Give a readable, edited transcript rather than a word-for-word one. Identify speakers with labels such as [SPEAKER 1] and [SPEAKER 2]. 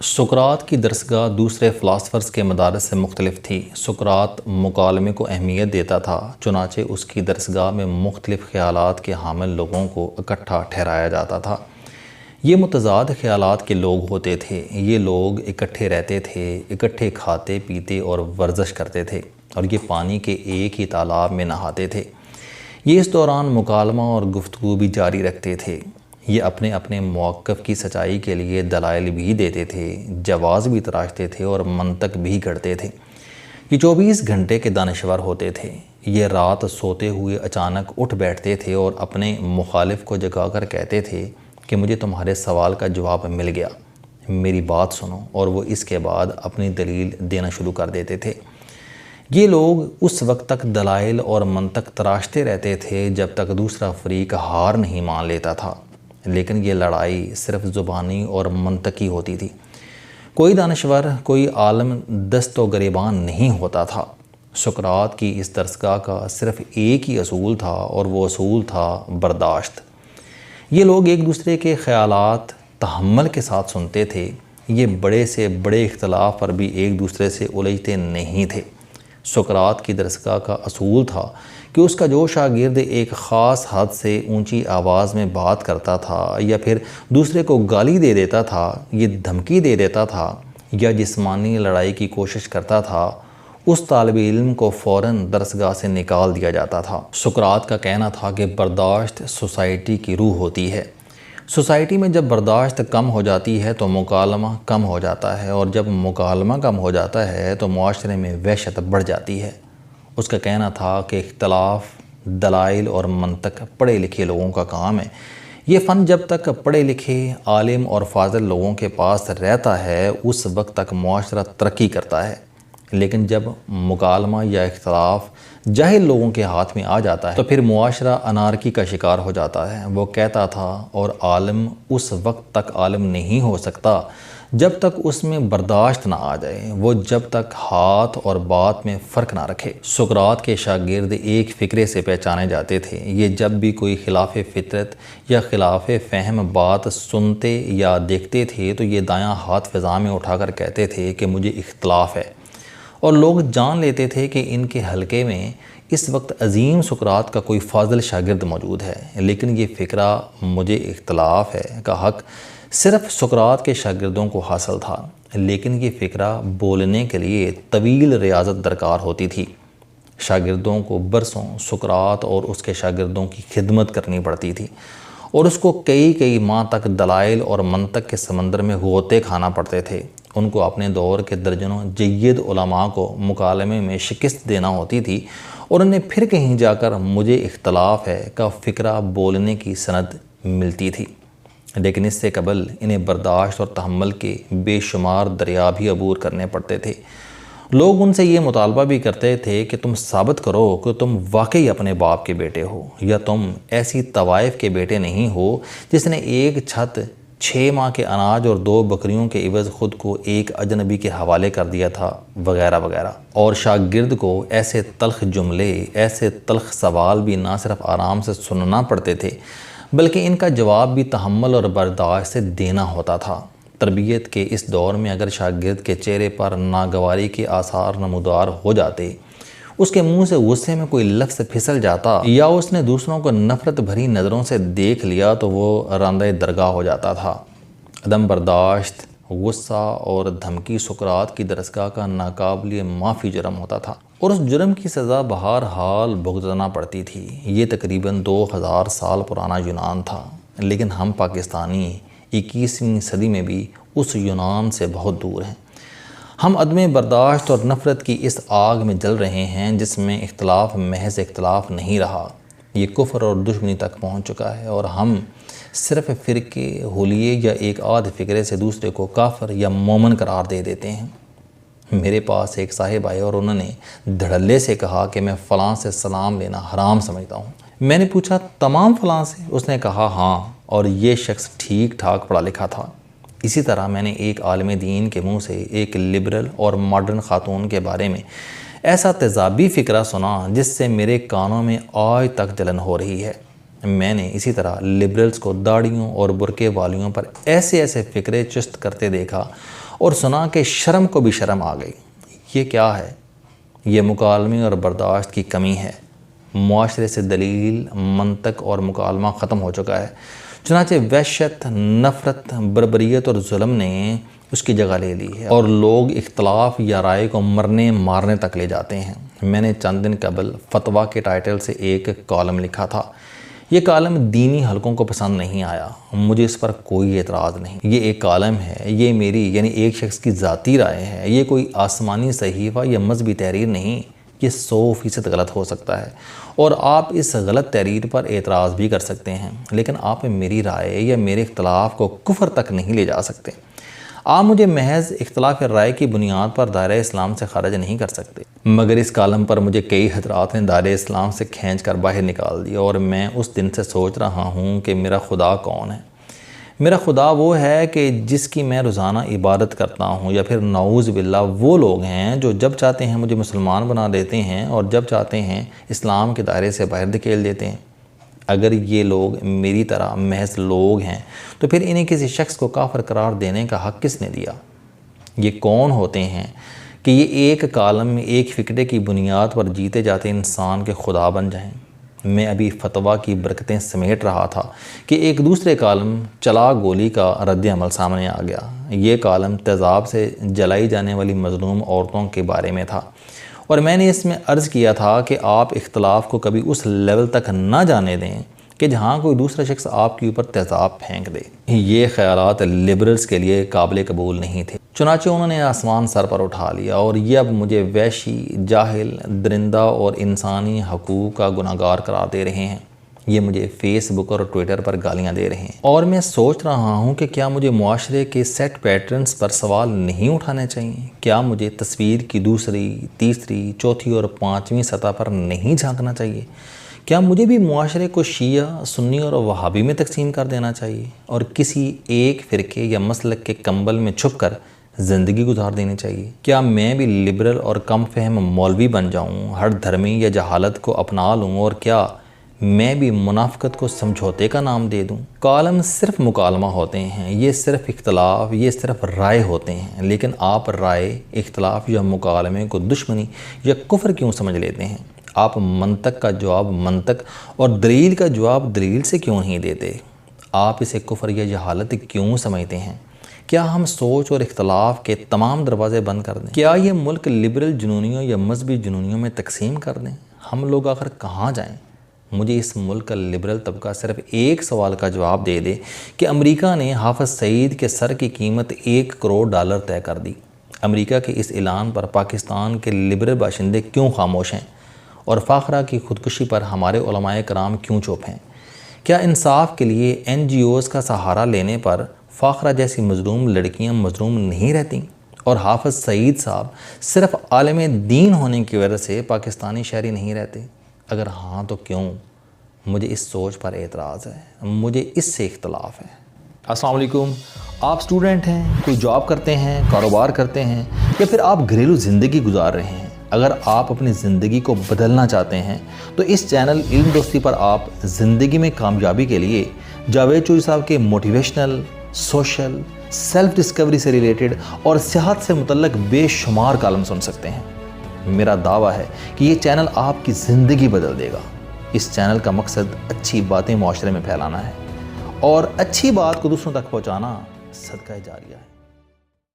[SPEAKER 1] سقراط کی درسگاہ دوسرے فلاسفرز کے مدارس سے مختلف تھی۔ سقراط مکالمے کو اہمیت دیتا تھا، چنانچہ اس کی درسگاہ میں مختلف خیالات کے حامل لوگوں کو اکٹھا ٹھہرایا جاتا تھا۔ یہ متضاد خیالات کے لوگ ہوتے تھے۔ یہ لوگ اکٹھے رہتے تھے، اکٹھے کھاتے پیتے اور ورزش کرتے تھے، اور یہ پانی کے ایک ہی تالاب میں نہاتے تھے۔ یہ اس دوران مکالمہ اور گفتگو بھی جاری رکھتے تھے۔ یہ اپنے اپنے موقف کی سچائی کے لیے دلائل بھی دیتے تھے، جواز بھی تراشتے تھے اور منطق بھی گھڑتے تھے۔ یہ 24 گھنٹے کے دانشور ہوتے تھے۔ یہ رات سوتے ہوئے اچانک اٹھ بیٹھتے تھے اور اپنے مخالف کو جگا کر کہتے تھے کہ مجھے تمہارے سوال کا جواب مل گیا، میری بات سنو، اور وہ اس کے بعد اپنی دلیل دینا شروع کر دیتے تھے۔ یہ لوگ اس وقت تک دلائل اور منطق تراشتے رہتے تھے جب تک دوسرا فریق ہار نہیں مان لیتا تھا، لیکن یہ لڑائی صرف زبانی اور منطقی ہوتی تھی۔ کوئی دانشور، کوئی عالم دست و گریبان نہیں ہوتا تھا۔ سقراط کی اس درسگاہ کا صرف ایک ہی اصول تھا، اور وہ اصول تھا برداشت۔ یہ لوگ ایک دوسرے کے خیالات تحمل کے ساتھ سنتے تھے۔ یہ بڑے سے بڑے اختلاف پر بھی ایک دوسرے سے الجھتے نہیں تھے۔ سقراط کی درسگاہ کا اصول تھا کہ اس کا جو شاگرد ایک خاص حد سے اونچی آواز میں بات کرتا تھا، یا پھر دوسرے کو گالی دے دیتا تھا، یہ دھمکی دے دیتا تھا، یا جسمانی لڑائی کی کوشش کرتا تھا، اس طالب علم کو فوراً درسگاہ سے نکال دیا جاتا تھا۔ سقراط کا کہنا تھا کہ برداشت سوسائٹی کی روح ہوتی ہے۔ سوسائٹی میں جب برداشت کم ہو جاتی ہے تو مکالمہ کم ہو جاتا ہے، اور جب مکالمہ کم ہو جاتا ہے تو معاشرے میں وحشت بڑھ جاتی ہے۔ اس کا کہنا تھا کہ اختلاف، دلائل اور منطق پڑھے لکھے لوگوں کا کام ہے۔ یہ فن جب تک پڑھے لکھے، عالم اور فاضل لوگوں کے پاس رہتا ہے اس وقت تک معاشرہ ترقی کرتا ہے، لیکن جب مکالمہ یا اختلاف جاہل لوگوں کے ہاتھ میں آ جاتا ہے تو پھر معاشرہ انارکی کا شکار ہو جاتا ہے۔ وہ کہتا تھا، اور عالم اس وقت تک عالم نہیں ہو سکتا جب تک اس میں برداشت نہ آ جائے، وہ جب تک ہاتھ اور بات میں فرق نہ رکھے۔ سقراط کے شاگرد ایک فکرے سے پہچانے جاتے تھے۔ یہ جب بھی کوئی خلاف فطرت یا خلاف فہم بات سنتے یا دیکھتے تھے تو یہ دایاں ہاتھ فضا میں اٹھا کر کہتے تھے کہ مجھے اختلاف ہے، اور لوگ جان لیتے تھے کہ ان کے حلقے میں اس وقت عظیم سقراط کا کوئی فاضل شاگرد موجود ہے۔ لیکن یہ فکرہ مجھے اختلاف ہے کا حق صرف سقراط کے شاگردوں کو حاصل تھا، لیکن یہ فکرہ بولنے کے لیے طویل ریاضت درکار ہوتی تھی۔ شاگردوں کو برسوں سقراط اور اس کے شاگردوں کی خدمت کرنی پڑتی تھی، اور اس کو کئی ماہ تک دلائل اور منطق کے سمندر میں غوطے کھانا پڑتے تھے۔ ان کو اپنے دور کے درجنوں جید علماء کو مکالمے میں شکست دینا ہوتی تھی، اور انہیں پھر کہیں جا کر مجھے اختلاف ہے کا فکرہ بولنے کی سند ملتی تھی۔ لیکن اس سے قبل انہیں برداشت اور تحمل کے بے شمار دریا بھی عبور کرنے پڑتے تھے۔ لوگ ان سے یہ مطالبہ بھی کرتے تھے کہ تم ثابت کرو کہ تم واقعی اپنے باپ کے بیٹے ہو، یا تم ایسی طوائف کے بیٹے نہیں ہو جس نے ایک چھت، 6 ماہ کے اناج اور 2 بکریوں کے عوض خود کو ایک اجنبی کے حوالے کر دیا تھا، وغیرہ وغیرہ۔ اور شاگرد کو ایسے تلخ جملے، ایسے تلخ سوال بھی نہ صرف آرام سے سننا پڑتے تھے، بلکہ ان کا جواب بھی تحمل اور برداشت سے دینا ہوتا تھا۔ تربیت کے اس دور میں اگر شاگرد کے چہرے پر ناگواری کے آثار نمودار ہو جاتے، اس کے منہ سے غصے میں کوئی لفظ پھسل جاتا، یا اس نے دوسروں کو نفرت بھری نظروں سے دیکھ لیا تو وہ راندہ درگاہ ہو جاتا تھا۔ عدم برداشت، غصہ اور دھمکی سقراط کی درسگاہ کا ناقابل معافی جرم ہوتا تھا، اور اس جرم کی سزا بہرحال بھگتنا پڑتی تھی۔ یہ تقریباً 2000 سال پرانا یونان تھا، لیکن ہم پاکستانی 21ویں صدی میں بھی اس یونان سے بہت دور ہیں۔ ہم عدم برداشت اور نفرت کی اس آگ میں جل رہے ہیں جس میں اختلاف محض اختلاف نہیں رہا، یہ کفر اور دشمنی تک پہنچ چکا ہے، اور ہم صرف فرقے، حلیے یا ایک آدھ فکرے سے دوسرے کو کافر یا مومن قرار دے دیتے ہیں۔ میرے پاس ایک صاحب آئے اور انہوں نے دھڑلے سے کہا کہ میں فلاں سے سلام لینا حرام سمجھتا ہوں۔ میں نے پوچھا تمام فلاں سے؟ اس نے کہا ہاں، اور یہ شخص ٹھیک ٹھاک پڑھا لکھا تھا۔ اسی طرح میں نے ایک عالم دین کے منہ سے ایک لبرل اور ماڈرن خاتون کے بارے میں ایسا تیزابی فکرہ سنا جس سے میرے کانوں میں آج تک جلن ہو رہی ہے۔ میں نے اسی طرح لبرلز کو داڑھیوں اور برقعے والیوں پر ایسے فکرے چست کرتے دیکھا، اور سنا کہ شرم کو بھی شرم آ گئی۔ یہ کیا ہے؟ یہ مکالمے اور برداشت کی کمی ہے۔ معاشرے سے دلیل، منطق اور مکالمہ ختم ہو چکا ہے، چنانچہ وحشت، نفرت، بربریت اور ظلم نے اس کی جگہ لے لی ہے، اور لوگ اختلاف یا رائے کو مرنے مارنے تک لے جاتے ہیں۔ میں نے چند دن قبل فتویٰ کے ٹائٹل سے ایک کالم لکھا تھا۔ یہ کالم دینی حلقوں کو پسند نہیں آیا، مجھے اس پر کوئی اعتراض نہیں۔ یہ ایک کالم ہے، یہ میری یعنی ایک شخص کی ذاتی رائے ہے، یہ کوئی آسمانی صحیفہ یا مذہبی تحریر نہیں۔ یہ 100% غلط ہو سکتا ہے اور آپ اس غلط تحریر پر اعتراض بھی کر سکتے ہیں، لیکن آپ میری رائے یا میرے اختلاف کو کفر تک نہیں لے جا سکتے۔ آپ مجھے محض اختلاف رائے کی بنیاد پر دائرہ اسلام سے خارج نہیں کر سکتے۔ مگر اس کالم پر مجھے کئی حضرات نے دائرہ اسلام سے کھینچ کر باہر نکال دیا، اور میں اس دن سے سوچ رہا ہوں کہ میرا خدا کون ہے۔ میرا خدا وہ ہے کہ جس کی میں روزانہ عبادت کرتا ہوں، یا پھر نعوذ باللہ وہ لوگ ہیں جو جب چاہتے ہیں مجھے مسلمان بنا دیتے ہیں اور جب چاہتے ہیں اسلام کے دائرے سے باہر دھکیل دیتے ہیں۔ اگر یہ لوگ میری طرح محض لوگ ہیں تو پھر انہیں کسی شخص کو کافر قرار دینے کا حق کس نے دیا؟ یہ کون ہوتے ہیں کہ یہ ایک کالم میں ایک فکرے کی بنیاد پر جیتے جاتے انسان کے خدا بن جائیں؟ میں ابھی فتویٰ کی برکتیں سمیٹ رہا تھا کہ ایک دوسرے کالم چلا گولی کا رد عمل سامنے آ گیا۔ یہ کالم تیزاب سے جلائی جانے والی مظلوم عورتوں کے بارے میں تھا، اور میں نے اس میں عرض کیا تھا کہ آپ اختلاف کو کبھی اس لیول تک نہ جانے دیں کہ جہاں کوئی دوسرا شخص آپ کے اوپر تیزاب پھینک دے۔ یہ خیالات لبرلز کے لیے قابل قبول نہیں تھے، چنانچہ انہوں نے آسمان سر پر اٹھا لیا، اور یہ اب مجھے وحشی، جاہل، درندہ اور انسانی حقوق کا گناہگار قرار دے رہے ہیں۔ یہ مجھے فیس بک اور ٹویٹر پر گالیاں دے رہے ہیں، اور میں سوچ رہا ہوں کہ کیا مجھے معاشرے کے سیٹ پیٹرنز پر سوال نہیں اٹھانے چاہیے؟ کیا مجھے تصویر کی دوسری، تیسری، چوتھی اور پانچویں سطح پر نہیں جھانکنا چاہیے؟ کیا مجھے بھی معاشرے کو شیعہ، سنی اور وہابی میں تقسیم کر دینا چاہیے، اور کسی ایک فرقے یا مسلک کے کمبل میں چھپ کر زندگی گزار دینی چاہیے؟ کیا میں بھی لبرل اور کم فہم مولوی بن جاؤں، ہر دھرمی یا جہالت کو اپنا لوں، اور کیا میں بھی منافقت کو سمجھوتے کا نام دے دوں؟ کالم صرف مکالمہ ہوتے ہیں، یہ صرف اختلاف، یہ صرف رائے ہوتے ہیں، لیکن آپ رائے، اختلاف یا مکالمے کو دشمنی یا کفر کیوں سمجھ لیتے ہیں؟ آپ منطق کا جواب منطق اور دلیل کا جواب دلیل سے کیوں نہیں دیتے؟ آپ اسے کفر یا جہالت کیوں سمجھتے ہیں؟ کیا ہم سوچ اور اختلاف کے تمام دروازے بند کر دیں؟ کیا یہ ملک لبرل جنونیوں یا مذہبی جنونیوں میں تقسیم کر دیں؟ ہم لوگ آخر کہاں جائیں؟ مجھے اس ملک کا لبرل طبقہ صرف ایک سوال کا جواب دے دے کہ امریکہ نے حافظ سعید کے سر کی قیمت $1 کروڑ طے کر دی۔ امریکہ کے اس اعلان پر پاکستان کے لبرل باشندے کیوں خاموش ہیں، اور فاخرہ کی خودکشی پر ہمارے علماء کرام کیوں چپ ہیں؟ کیا انصاف کے لیے NGOs کا سہارا لینے پر فاخرہ جیسی مظلوم لڑکیاں مظلوم نہیں رہتیں، اور حافظ سعید صاحب صرف عالم دین ہونے کی وجہ سے پاکستانی شہری نہیں رہتے؟ اگر ہاں تو کیوں؟ مجھے اس سوچ پر اعتراض ہے، مجھے اس سے اختلاف ہے۔ السلام علیکم، آپ سٹوڈنٹ ہیں، کوئی جاب کرتے ہیں، کاروبار کرتے ہیں، یا پھر آپ گھریلو زندگی گزار رہے ہیں۔ اگر آپ اپنی زندگی کو بدلنا چاہتے ہیں تو اس چینل علم دوستی پر آپ زندگی میں کامیابی کے لیے جاوید چوہری صاحب کے موٹیویشنل، سوشل، سیلف ڈسکوری سے ریلیٹڈ اور صحت سے متعلق بے شمار کالم سن سکتے ہیں۔ میرا دعویٰ ہے کہ یہ چینل آپ کی زندگی بدل دے گا۔ اس چینل کا مقصد اچھی باتیں معاشرے میں پھیلانا ہے، اور اچھی بات کو دوسروں تک پہنچانا صدقہ جاریہ ہے۔